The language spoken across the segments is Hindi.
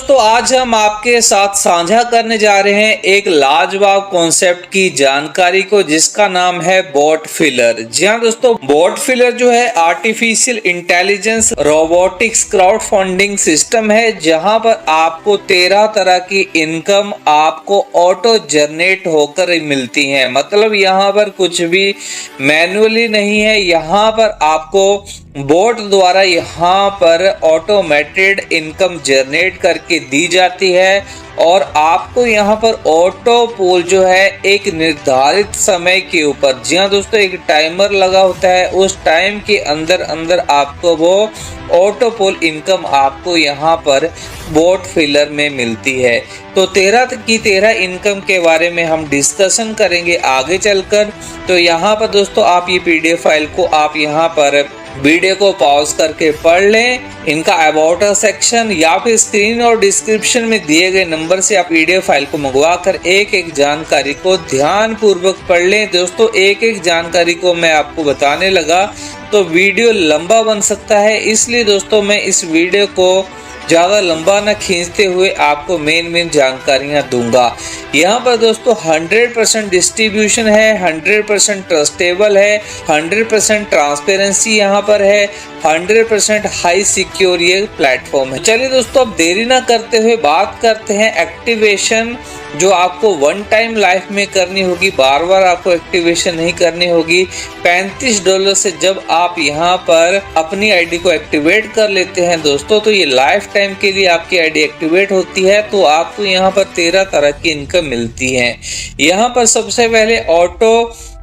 दोस्तों आज हम आपके साथ साझा करने जा रहे हैं एक लाजवाब कॉन्सेप्ट की जानकारी को, जिसका नाम है बॉट फिलर। जी हाँ दोस्तों, बॉट फिलर जो है artificial intelligence robotics crowd funding system है, जहां पर आपको 13 तरह की इनकम आपको ऑटो जनरेट होकर मिलती है। मतलब यहाँ पर कुछ भी मैनुअली नहीं है, यहाँ पर आपको बोट द्वारा यहाँ पर ऑटोमेटेड इनकम जनरेट करके दी जाती है और आपको यहाँ पर ऑटो पोल जो है एक निर्धारित समय के ऊपर, जी हाँ दोस्तों, एक टाइमर लगा होता है, उस टाइम के अंदर अंदर आपको वो ऑटो पोल इनकम आपको यहाँ पर बोट फिलर में मिलती है। तो 13 की 13 इनकम के बारे में हम डिस्कशन करेंगे आगे चलकर। तो यहाँ पर दोस्तों आप ये पीडीएफ फाइल को आप यहाँ पर वीडियो को पॉज करके पढ़ लें। इनका अबाउट सेक्शन या फिर स्क्रीन और डिस्क्रिप्शन में दिए गए नंबर से आप पीडीएफ फाइल को मंगवा कर एक एक जानकारी को ध्यान पूर्वक पढ़ लें। दोस्तों एक एक जानकारी को मैं आपको बताने लगा तो वीडियो लंबा बन सकता है, इसलिए दोस्तों मैं इस वीडियो को ज़्यादा लंबा न खींचते हुए आपको मेन जानकारियां दूंगा। यहाँ पर दोस्तों 100% डिस्ट्रीब्यूशन है, 100% ट्रस्टेबल है, 100% ट्रांसपेरेंसी यहाँ पर है, 100% हाई सिक्योर ये प्लेटफॉर्म है। चलिए दोस्तों अब देरी ना करते हुए बात करते हैं एक्टिवेशन, जो आपको वन टाइम लाइफ में करनी होगी, बार बार आपको एक्टिवेशन नहीं करनी होगी। $35 से जब आप यहाँ पर अपनी आईडी को एक्टिवेट कर लेते हैं दोस्तों, तो ये लाइफ टाइम के लिए आपकी आईडी एक्टिवेट होती है। तो आपको यहाँ पर 13 तरह की इनकम मिलती है। यहाँ पर सबसे पहले ऑटो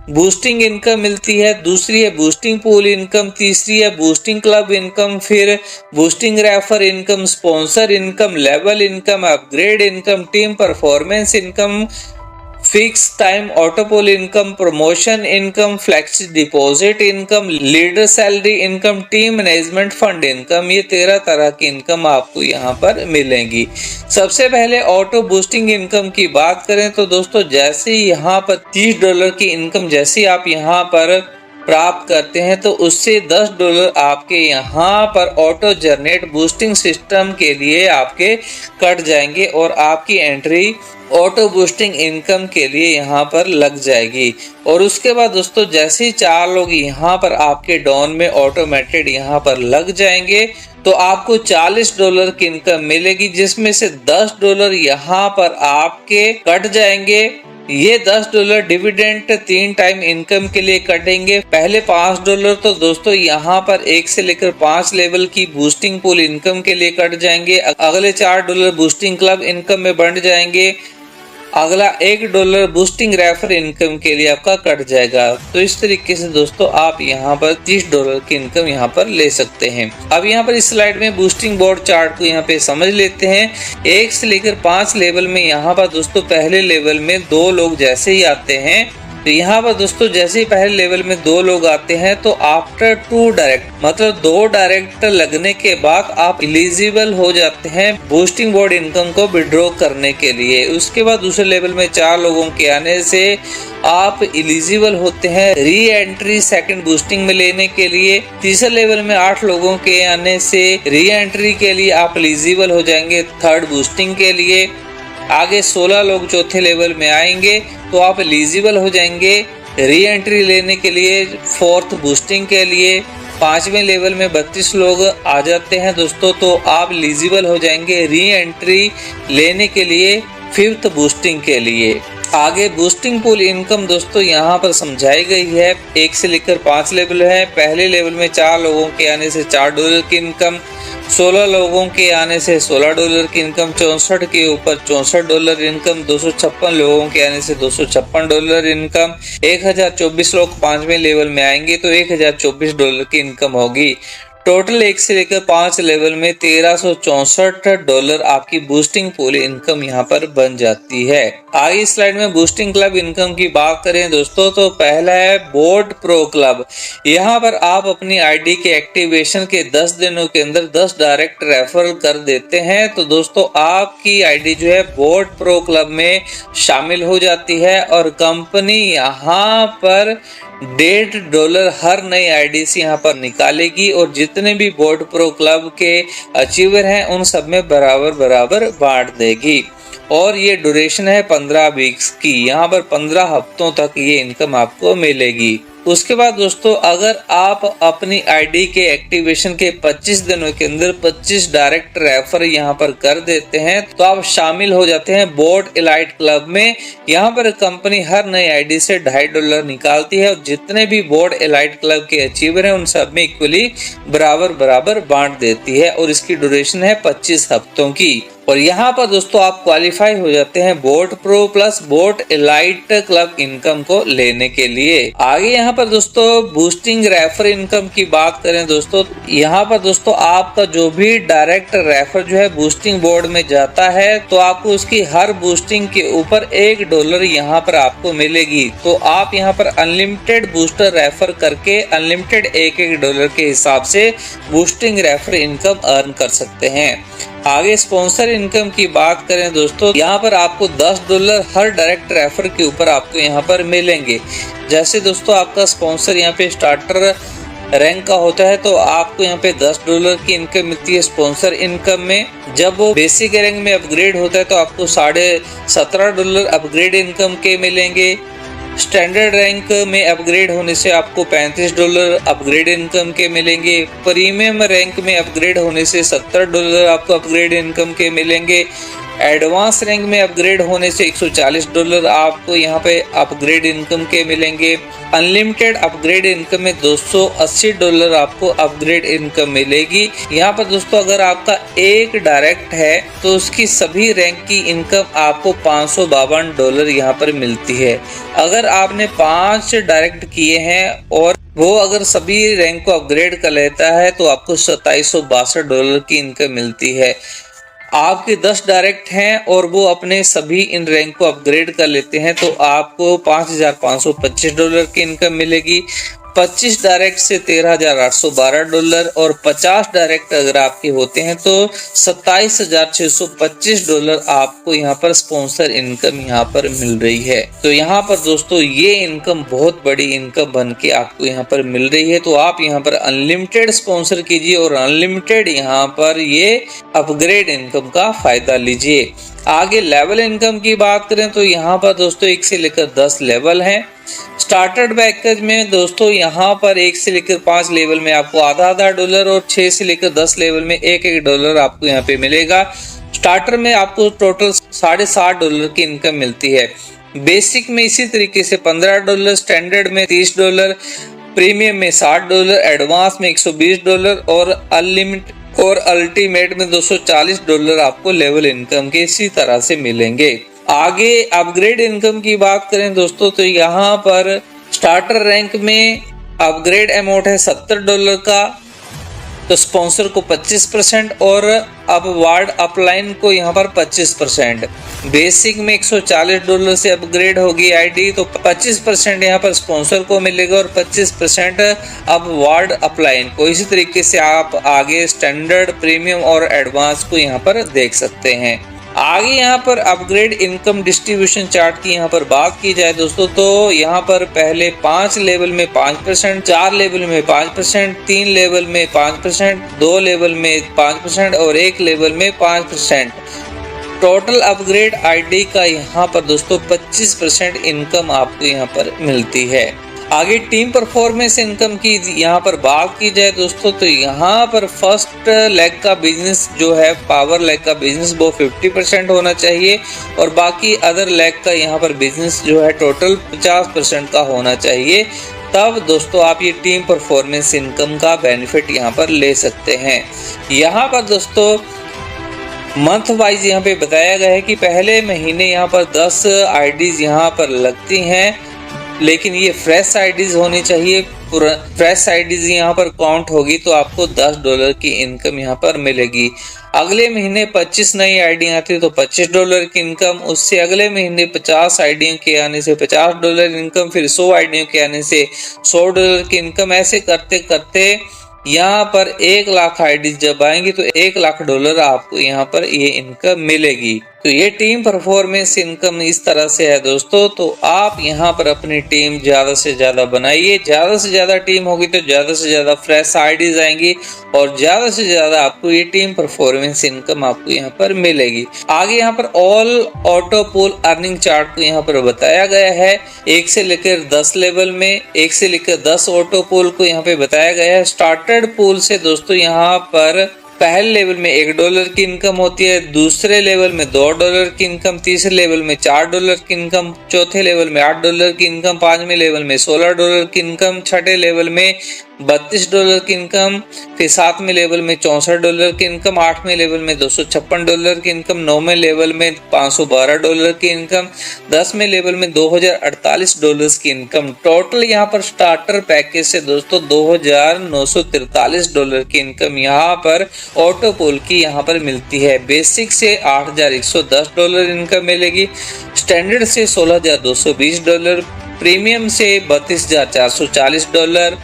बूस्टिंग इनकम मिलती है, दूसरी है बूस्टिंग पूल इनकम, तीसरी है बूस्टिंग क्लब इनकम, फिर boosting refer income, sponsor income, level income, upgrade income, team performance income, fix time auto pool income, promotion income, flex deposit income, leader salary income, team management fund income. ये 13 तरह की इनकम आपको यहाँ पर मिलेंगी। सबसे पहले ऑटो बूस्टिंग इनकम की बात करें तो दोस्तों जैसे ही यहाँ पर $30 की इनकम जैसे आप यहाँ पर प्राप्त करते हैं तो उससे $10 आपके यहाँ पर ऑटो जनरेट बूस्टिंग सिस्टम के लिए आपके कट जाएंगे और आपकी एंट्री ऑटो बूस्टिंग इनकम के लिए यहाँ पर लग जाएगी। और उसके बाद दोस्तों जैसे ही 4 लोग यहाँ पर आपके डॉन में ऑटोमेटेड यहाँ पर लग जाएंगे तो आपको $40 की इनकम मिलेगी, जिसमें से $10 यहाँ पर आपके कट जाएंगे। ये $10 डिविडेंड 3 टाइम इनकम के लिए कटेंगे। पहले $5 तो दोस्तों यहाँ पर 1 से लेकर 5 लेवल की बूस्टिंग पूल इनकम के लिए कट जाएंगे। अगले $4 बूस्टिंग क्लब इनकम में बढ़ जाएंगे। अगला $1 बूस्टिंग रेफर इनकम के लिए आपका कट जाएगा। तो इस तरीके से दोस्तों आप यहाँ पर $30 की इनकम यहाँ पर ले सकते हैं। अब यहाँ पर इस स्लाइड में बूस्टिंग बोर्ड चार्ट को यहाँ पे समझ लेते हैं। 1 से लेकर 5 लेवल में यहाँ पर दोस्तों पहले लेवल में 2 लोग जैसे ही आते हैं तो यहाँ पर दोस्तों जैसे ही पहले लेवल में 2 लोग आते हैं तो आफ्टर 2 डायरेक्ट मतलब 2 डायरेक्ट लगने के बाद आप एलिजिबल हो जाते हैं बूस्टिंग बोर्ड इनकम को विड्रॉ करने के लिए। उसके बाद दूसरे लेवल में 4 लोगों के आने से आप एलिजिबल होते हैं री एंट्री सेकंड बूस्टिंग में लेने के लिए। तीसरे लेवल में 8 लोगों के आने से री एंट्री के लिए आप एलिजिबल हो जाएंगे थर्ड बूस्टिंग के लिए। आगे 16 लोग चौथे लेवल में आएंगे तो आप एलिजिबल हो जाएंगे री एंट्री लेने के लिए फोर्थ बूस्टिंग के लिए। 5वें लेवल में 32 लोग आ जाते हैं दोस्तों, तो आप एलिजिबल हो जाएंगे री एंट्री लेने के लिए फिफ्थ बूस्टिंग के लिए। आगे बूस्टिंग पूल इनकम दोस्तों यहाँ पर समझाई गई है। 1 से लेकर 5 लेवल है। पहले लेवल में 4 लोगों के आने से $4 की इनकम, 16 लोगों के आने से $16 की इनकम, 64 के ऊपर $64 इनकम, 256 लोगों के आने से $256 इनकम। 1024 लोग 5वें लेवल में आएंगे तो $1024 की इनकम होगी। टोटल 1 से लेकर 5 लेवल में $1364 आपकी बूस्टिंग पूल इनकम यहाँ पर बन जाती है। आगे स्लाइड में बूस्टिंग क्लब इनकम की बात करें दोस्तों तो पहला है बोट प्रो क्लब। यहाँ पर आप अपनी आईडी के एक्टिवेशन के 10 दिनों के अंदर 10 डायरेक्ट रेफरल कर देते हैं तो दोस्तों आपकी आईडी जो है बोट प्रो क्लब में शामिल हो जाती है और कंपनी यहाँ पर $1.5 हर नई आईडी से यहाँ पर निकालेगी और जितने भी बोट प्रो क्लब के अचीवर हैं उन सब में बराबर बराबर बांट देगी। और ये ड्यूरेशन है 15 वीक्स की, यहाँ पर 15 हफ्तों तक ये इनकम आपको मिलेगी। उसके बाद दोस्तों अगर आप अपनी आईडी के एक्टिवेशन के 25 दिनों के अंदर 25 डायरेक्ट रेफर यहाँ पर कर देते हैं तो आप शामिल हो जाते हैं बोट एलाइट क्लब में। यहाँ पर कंपनी हर नई आईडी से $2.5 निकालती है और जितने भी बोट एलाइट क्लब के अचीवर हैं उन सब में इक्वली बराबर बराबर बांट देती है और इसकी ड्यूरेशन है 25 हफ्तों की। और यहाँ पर दोस्तों आप क्वालिफाई हो जाते हैं bot pro plus bot elite club income को लेने के लिए। आगे यहाँ पर दोस्तों बूस्टिंग रेफर इनकम की बात करें दोस्तों, यहाँ पर दोस्तों आपका जो भी डायरेक्ट रेफर जो है बूस्टिंग बोर्ड में जाता है तो आपको उसकी हर बूस्टिंग के ऊपर $1 यहाँ पर आपको मिलेगी। तो आप यहाँ पर अनलिमिटेड बूस्टर रेफर करके अनलिमिटेड $1 के हिसाब से बूस्टिंग रेफर इनकम अर्न कर सकते हैं। आगे स्पॉन्सर इनकम की बात करें दोस्तों, यहाँ पर आपको $10 हर डायरेक्ट रेफर के ऊपर आपको यहाँ पर मिलेंगे। जैसे दोस्तों आपका स्पॉन्सर यहाँ पे स्टार्टर रैंक का होता है तो आपको यहाँ पे $10 की इनकम मिलती है स्पॉन्सर इनकम में। जब वो बेसिक रैंक में अपग्रेड होता है तो आपको $17.5 अपग्रेड इनकम के मिलेंगे। स्टैंडर्ड रैंक में अपग्रेड होने से आपको $35 अपग्रेड इनकम के मिलेंगे। प्रीमियम रैंक में अपग्रेड होने से $70 आपको अपग्रेड इनकम के मिलेंगे। एडवांस रैंक में अपग्रेड होने से $140 आपको यहाँ पे अपग्रेड इनकम के मिलेंगे। अनलिमिटेड अपग्रेड इनकम में $280 आपको अपग्रेड इनकम मिलेगी। यहाँ पर दोस्तों अगर आपका एक डायरेक्ट है तो उसकी सभी रैंक की इनकम आपको $552 यहाँ पर मिलती है। अगर आपने 5 डायरेक्ट किए हैं और वो अगर सभी रैंक को अपग्रेड कर लेता है तो आपको $2762 की इनकम मिलती है। आपके 10 डायरेक्ट हैं और वो अपने सभी इन रैंक को अपग्रेड कर लेते हैं तो आपको $5525 की इनकम मिलेगी। 25 डायरेक्ट से $13,812 और 50 डायरेक्ट अगर आपके होते हैं तो $27,625 आपको यहाँ पर स्पॉन्सर इनकम यहाँ पर मिल रही है। तो यहाँ पर दोस्तों ये इनकम बहुत बड़ी इनकम बन के आपको यहाँ पर मिल रही है। तो आप यहाँ पर अनलिमिटेड स्पॉन्सर कीजिए और अनलिमिटेड यहाँ पर ये अपग्रेड इनकम का फायदा लीजिए। आगे लेवल इनकम की बात करें तो यहाँ पर दोस्तों 1 से लेकर 10 लेवल हैं। स्टार्टर पैकेज में दोस्तों यहाँ पर 1 से लेकर 5 लेवल में आपको आधा $1 और 6 से लेकर 10 लेवल में $1 आपको यहाँ पे मिलेगा। स्टार्टर में आपको टोटल $60 की इनकम मिलती है। बेसिक में इसी तरीके से $15, स्टैंडर्ड में $30, प्रीमियम में $60, एडवांस में $120 और अनलिमिटेड और अल्टीमेट में $240 आपको लेवल इनकम के इसी तरह से मिलेंगे। आगे अपग्रेड इनकम की बात करें दोस्तों तो यहाँ पर स्टार्टर रैंक में अपग्रेड अमाउंट है $70 का, तो स्पॉन्सर को 25% और अपवार्ड अपलाइन को यहाँ पर 25%। बेसिक में $140 से अपग्रेड होगी आईडी तो 25% यहाँ पर स्पॉन्सर को मिलेगा और 25% अपवार्ड अपलाइन को। इसी तरीके से आप आगे स्टैंडर्ड, प्रीमियम और एडवांस को यहाँ पर देख सकते हैं। आगे यहाँ पर अपग्रेड इनकम डिस्ट्रीब्यूशन चार्ट की यहाँ पर बात की जाए दोस्तों तो यहाँ पर पहले 5 लेवल में 5%, 4 लेवल में 5%, 3 लेवल में 5%, 2 लेवल में 5% और 1 लेवल में 5%। टोटल अपग्रेड आईडी का यहाँ पर दोस्तों 25% इनकम आपको यहाँ पर मिलती है। आगे टीम परफॉर्मेंस इनकम की यहाँ पर बात की जाए दोस्तों तो यहाँ पर फर्स्ट लेग का बिजनेस जो है पावर लेग का बिजनेस वो 50% होना चाहिए और बाकी अदर लेग का यहाँ पर बिजनेस जो है टोटल 50% का होना चाहिए। तब दोस्तों आप ये टीम परफॉर्मेंस इनकम का बेनिफिट यहाँ पर ले सकते हैं। यहाँ पर दोस्तों मंथ वाइज यहाँ पे बताया गया है कि पहले महीने यहाँ पर 10 आईडीज यहाँ पर लगती हैं, लेकिन ये फ्रेश आईडीज होनी चाहिए। फ्रेश आईडीज यहाँ पर काउंट होगी तो आपको $10 की इनकम यहाँ पर मिलेगी। अगले महीने 25 नई आईडी आती है तो $25 की इनकम, उससे अगले महीने 50 आईडियों के आने से $50 इनकम, फिर 100 आईडियों के आने से $100 की इनकम। ऐसे करते करते यहाँ पर 1 लाख आईडी जब आएंगी तो $1 लाख आपको यहाँ पर ये इनकम मिलेगी। तो ये टीम परफॉर्मेंस इनकम इस तरह से है दोस्तों। तो आप यहाँ पर अपनी टीम ज़्यादा से ज़्यादा बनाइए, ज़्यादा से ज़्यादा टीम होगी तो ज़्यादा से ज़्यादा फ्रेश आईडीज आएंगी और ज़्यादा से ज़्यादा आपको ये टीम परफॉर्मेंस इनकम आपको यहाँ पर मिलेगी। आगे यहाँ पर all auto pool earning chart को यहाँ पर बताया गया है। 1 से लेकर 10 लेवल में 1 से लेकर 10 ऑटो पूल को यहाँ पे बताया गया है। स्टार्टेड पूल से दोस्तों यहाँ पर पहले लेवल में $1 की इनकम होती है, दूसरे लेवल में $2 की इनकम, तीसरे लेवल में $4 की इनकम, चौथे लेवल में $8 की इनकम, पांचवें लेवल में $16 की इनकम, छठे लेवल में $32 की इनकम, फिर सातवें लेवल में $64 की इनकम, आठवें लेवल में $256 की इनकम, नौवें लेवल में $512 की इनकम, 10वें लेवल में $2048 की इनकम। टोटल यहाँ पर स्टार्टर पैकेज से दोस्तों $2943 की इनकम यहाँ पर ऑटो पूल की यहाँ पर मिलती है। बेसिक से $8110 इनकम मिलेगी, स्टैंडर्ड से $16220, प्रीमियम से $32440,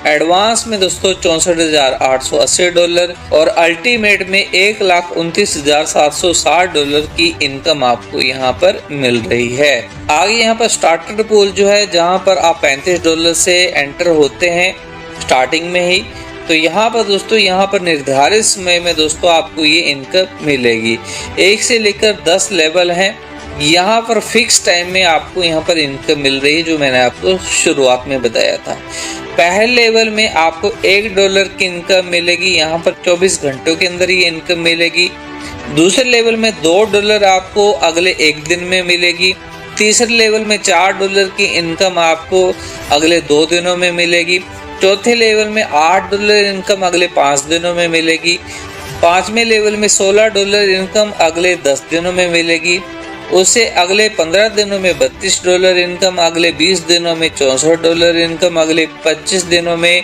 एडवांस में दोस्तों $64,880 और अल्टीमेट में $1,29,760 की इनकम आपको यहाँ पर मिल रही है। आगे यहाँ पर स्टार्टर पूल जो है जहाँ पर आप $35 से एंटर होते हैं स्टार्टिंग में ही। तो यहाँ पर दोस्तों यहाँ पर निर्धारित समय में दोस्तों आपको ये इनकम मिलेगी। 1 से लेकर 10 लेवल हैं, यहाँ पर फिक्स टाइम में आपको यहाँ पर इनकम मिल रही है जो मैंने आपको शुरुआत में बताया था। पहले लेवल में आपको $1 की इनकम मिलेगी, यहाँ पर 24 घंटों के अंदर ये इनकम मिलेगी। दूसरे लेवल में $2 आपको अगले 1 दिन में मिलेगी। तीसरे लेवल में $4 की इनकम आपको अगले 2 दिनों में मिलेगी। चौथे लेवल में $8 इनकम अगले 5 दिनों में मिलेगी। पांचवें लेवल में $16 इनकम अगले 10 दिनों में मिलेगी। उससे अगले 15 दिनों में $32 इनकम, अगले 20 दिनों में $64 इनकम, अगले 25 दिनों में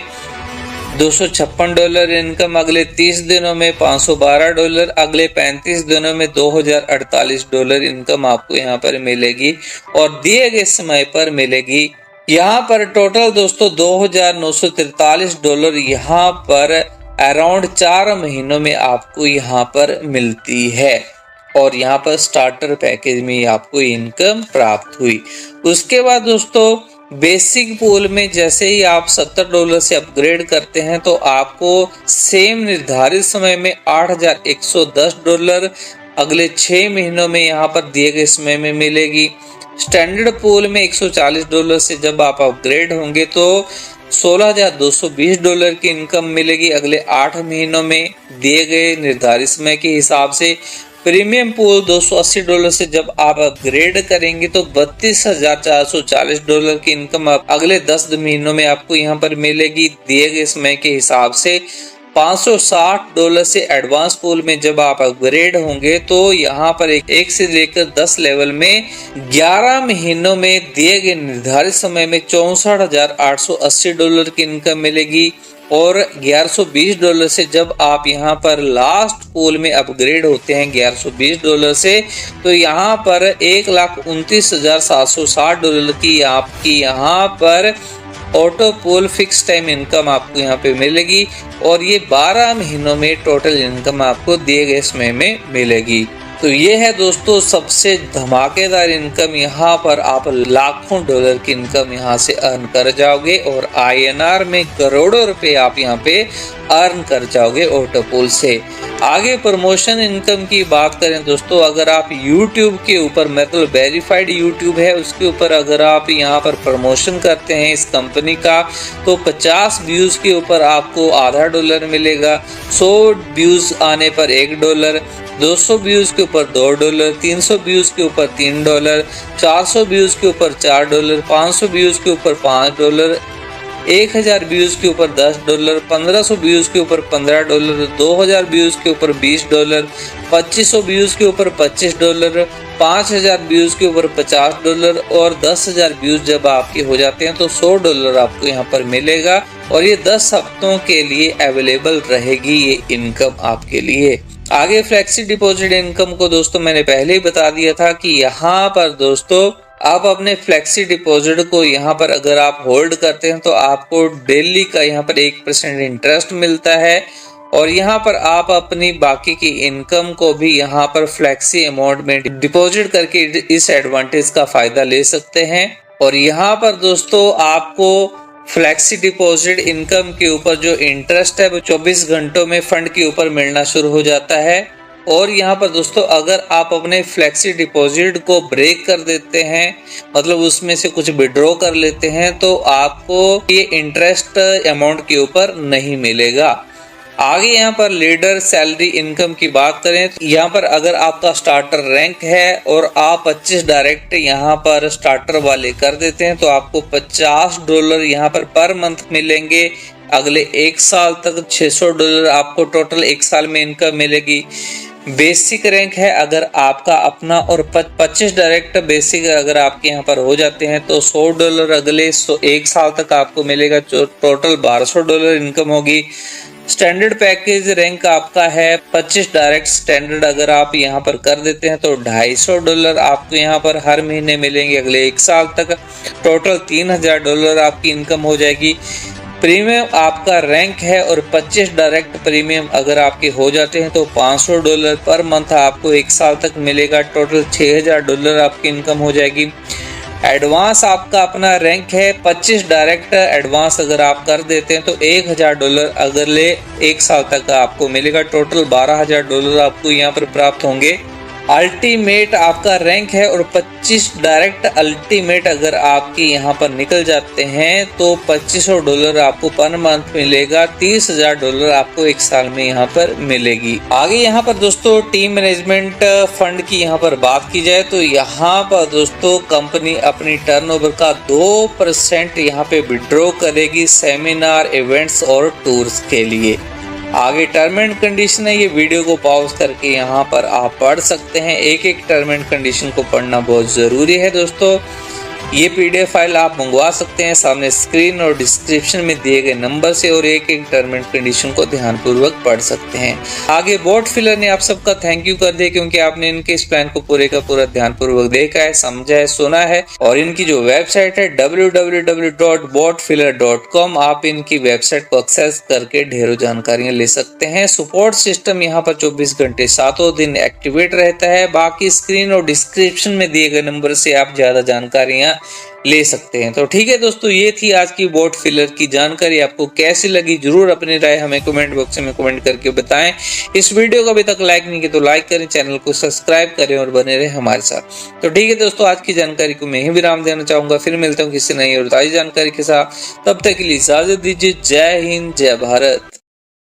$256 इनकम, अगले 30 दिनों में $512, अगले 35 दिनों में $2048 इनकम आपको यहाँ पर मिलेगी और दिए गए समय पर मिलेगी। यहाँ पर टोटल दोस्तों $2943 यहाँ पर अराउंड 4 महीनों में आपको यहाँ पर मिलती है और यहाँ पर स्टार्टर पैकेज में आपको इनकम प्राप्त हुई। उसके बाद दोस्तों बेसिक पूल में जैसे ही आप $70 से अपग्रेड करते हैं तो आपको सेम निर्धारित समय में $8110 अगले 6 महीनों में यहाँ पर दिए गए समय में मिलेगी। स्टैंडर्ड पूल में $140 से जब आप अपग्रेड होंगे तो $16,220 की इनकम मिलेगी अगले 8 महीनों में दिए गए निर्धारित समय के हिसाब से। प्रीमियम पूल $280 से जब आप अपग्रेड करेंगे तो $32,440 की इनकम अगले 10 महीनों में आपको यहाँ पर मिलेगी दिए गए समय के हिसाब से। $560 से एडवांस पूल में जब आप अपग्रेड होंगे तो यहाँ पर 1 से लेकर 10 लेवल में 11 महीनों में दिए गए निर्धारित समय में $64,880 की इनकम मिलेगी और $1120 से जब आप यहाँ पर लास्ट पूल में अपग्रेड होते हैं $1120 से तो यहाँ पर $1,29,760 की आपकी यहाँ पर auto pool fix time income आपको यहाँ पे मिलेगी और ये 12 महीनों में टोटल इनकम आपको दिए गए समय में मिलेगी। तो ये है दोस्तों सबसे धमाकेदार इनकम, यहाँ पर आप लाखों डॉलर की इनकम यहाँ से अर्न कर जाओगे और INR में करोड़ों रुपए आप यहाँ पे अर्न कर जाओगे ऑटो पूल से। आगे प्रमोशन इनकम की बात करें दोस्तों, अगर आप YouTube के ऊपर मतलब वेरीफाइड YouTube है उसके ऊपर अगर आप यहाँ पर प्रमोशन करते हैं इस कंपनी का तो 50 व्यूज के ऊपर आपको $0.5 मिलेगा, 100 व्यूज आने पर $1, 200 व्यूज के ऊपर $2, 300 व्यूज के ऊपर $3, 400 व्यूज के ऊपर $4, 500 व्यूज के ऊपर $5, 1000 व्यूज के ऊपर $10, 1500 व्यूज के ऊपर $15, 2000 व्यूज के ऊपर $20, 2500 व्यूज के ऊपर $25, 5000 व्यूज के ऊपर $50 और 10,000 व्यूज जब आपके हो जाते हैं तो $100 आपको यहाँ पर मिलेगा और ये 10 हफ्तों के लिए अवेलेबल रहेगी ये इनकम आपके लिए। आगे फ्लेक्सी डिपॉजिट इनकम को दोस्तों मैंने पहले ही बता दिया था कि यहाँ पर दोस्तों आप अपने फ्लेक्सी डिपॉजिट को यहाँ पर अगर आप होल्ड करते हैं तो आपको डेली का यहाँ पर 1% इंटरेस्ट मिलता है और यहाँ पर आप अपनी बाकी की इनकम को भी यहाँ पर फ्लेक्सी अमाउंट में डिपॉजिट करके इस एडवांटेज का फायदा ले सकते हैं। और यहाँ पर दोस्तों आपको फ्लेक्सी डिपॉजिट इनकम के ऊपर जो इंटरेस्ट है वो 24 घंटों में फंड के ऊपर मिलना शुरू हो जाता है। और यहाँ पर दोस्तों अगर आप अपने फ्लेक्सी डिपॉजिट को ब्रेक कर देते हैं, मतलब उसमें से कुछ विड्रॉ कर लेते हैं, तो आपको ये इंटरेस्ट अमाउंट के ऊपर नहीं मिलेगा। आगे यहाँ पर लीडर सैलरी इनकम की बात करें तो यहाँ पर अगर आपका स्टार्टर रैंक है और आप 25 डायरेक्ट यहाँ पर स्टार्टर वाले कर देते हैं तो आपको $50 यहाँ पर मंथ मिलेंगे। अगले 1 साल तक $600 आपको टोटल 1 साल में इनकम मिलेगी। बेसिक रैंक है अगर आपका अपना और 25 डायरेक्ट बेसिक अगर आपके यहाँ पर हो जाते हैं तो $100 अगले 1 साल तक आपको मिलेगा, टोटल $1200 इनकम होगी। स्टैंडर्ड पैकेज रैंक आपका है 25 डायरेक्ट स्टैंडर्ड अगर आप यहाँ पर कर देते हैं तो $250 आपको यहाँ पर हर महीने मिलेंगे अगले 1 साल तक, टोटल $3000 आपकी इनकम हो जाएगी। प्रीमियम आपका रैंक है और 25 डायरेक्ट प्रीमियम अगर आपके हो जाते हैं तो $500 पर मंथ आपको 1 साल तक मिलेगा, टोटल $6000 आपकी इनकम हो जाएगी। एडवांस आपका अपना रैंक है 25 डायरेक्ट एडवांस अगर आप कर देते हैं तो $1000 अगले 1 साल तक आपको मिलेगा, टोटल $12000 आपको यहाँ पर प्राप्त होंगे। अल्टीमेट आपका रैंक है और 25 डायरेक्ट अल्टीमेट अगर आपके यहाँ पर निकल जाते हैं तो $2500 आपको पर मंथ मिलेगा, $30000 आपको 1 साल में यहाँ पर मिलेगी। आगे यहाँ पर दोस्तों टीम मैनेजमेंट फंड की यहाँ पर बात की जाए तो यहाँ पर दोस्तों कंपनी अपनी टर्नओवर का 2% यहाँ पे विड्रॉ करेगी सेमिनार, इवेंट्स और टूर्स के लिए। आगे टर्म एंड कंडीशन है, ये वीडियो को पॉज करके यहाँ पर आप पढ़ सकते हैं। एक एक टर्म एंड कंडीशन को पढ़ना बहुत ज़रूरी है दोस्तों। ये PDF फाइल आप मंगवा सकते हैं सामने स्क्रीन और डिस्क्रिप्शन में दिए गए नंबर से और एक एक टर्म एंड कंडीशन को ध्यानपूर्वक पढ़ सकते हैं। आगे बोट फिलर ने आप सबका थैंक यू कर दिया क्योंकि आपने इनके इस प्लान को पूरे का पूरा ध्यानपूर्वक देखा है, समझा है, सुना है। और इनकी जो वेबसाइट है www.botfiller.com, आप इनकी वेबसाइट को एक्सेस करके ढेरों जानकारियां ले सकते हैं। सपोर्ट सिस्टम यहाँ पर 24 घंटे 7 दिन एक्टिवेट रहता है। बाकी स्क्रीन और डिस्क्रिप्शन में दिए गए नंबर से आप ज्यादा जानकारियां ले सकते हैं। तो ठीक है दोस्तों, ये थी आज की बोट फिलर की जानकारी। आपको कैसी लगी जरूर अपनी राय हमें कमेंट बॉक्स में कमेंट करके बताएं। इस वीडियो को अभी तक लाइक नहीं किया तो लाइक करें, चैनल को सब्सक्राइब करें और बने रहे हमारे साथ। तो ठीक है दोस्तों, आज की जानकारी को मैं ही विराम देना चाहूंगा। फिर मिलता हूँ किसी नई और ताज़ी जानकारी के साथ, तब तक के लिए इजाजत दीजिए। जय हिंद, जय भारत।